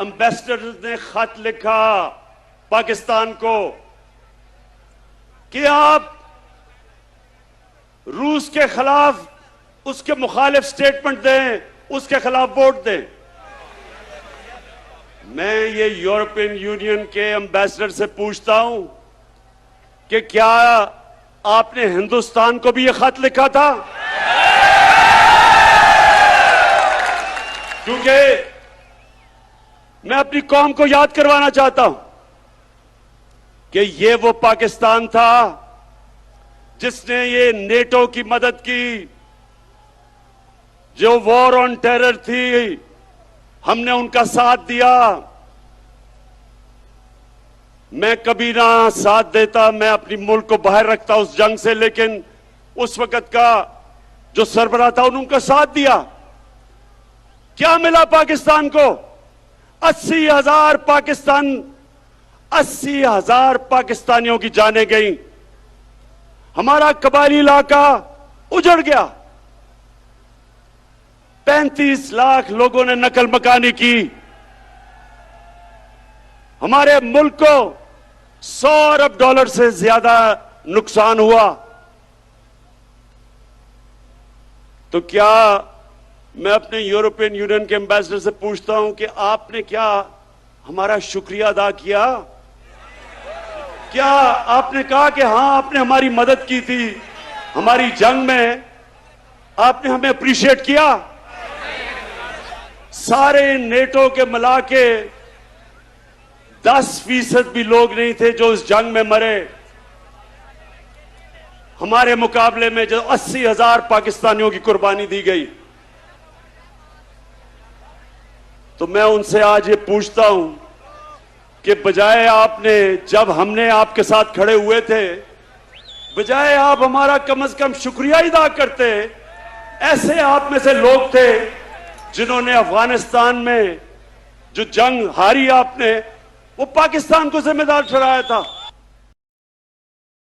Ambassador ने खत लिखा पाकिस्तान को कि आप रूस के खिलाफ उसके मुखालिफ स्टेटमेंट दें, उसके खिलाफ वोट दें। मैं ये यूरोपियन यूनियन के एम्बेसडर से पूछता हूं कि क्या आपने हिंदुस्तान को भी ये खत लिखा था? क्योंकि मैं अपनी कौम को याद करवाना चाहता हूं कि ये वो पाकिस्तान था जिसने ये नेटो की मदद की, जो वॉर ऑन टेरर थी, हमने उनका साथ दिया। मैं कभी ना साथ देता, मैं अपनी मुल्क को बाहर रखता उस जंग से, लेकिन उस वक्त का जो सरबराह था उन्होंने उनका साथ दिया। क्या मिला पाकिस्तान को? 80,000 पाकिस्तानियों की जानें गई, हमारा कबायली इलाका उजड़ गया, 35 लाख लोगों ने नकल मकानी की, हमारे मुल्क को 100 अरब डॉलर से ज्यादा नुकसान हुआ। तो क्या मैं अपने यूरोपियन यूनियन के एम्बेसडर से पूछता हूं कि आपने क्या हमारा शुक्रिया अदा किया? क्या आपने कहा कि हां आपने हमारी मदद की थी, हमारी जंग में आपने हमें अप्रिशिएट किया? सारे नेटो के मिला के 10% भी लोग नहीं थे जो इस जंग में मरे। हमारे मुकाबले में जो 80,000 पाकिस्तानियों की कुर्बानी दी गई। तो मैं उनसे आज ये पूछता हूं कि बजाय आपने, जब हमने आपके साथ खड़े हुए थे, बजाय आप हमारा कम से कम शुक्रिया अदा करते, ऐसे आप में से लोग थे जिन्होंने अफगानिस्तान में जो जंग हारी आपने, वो पाकिस्तान को जिम्मेदार ठहराया था।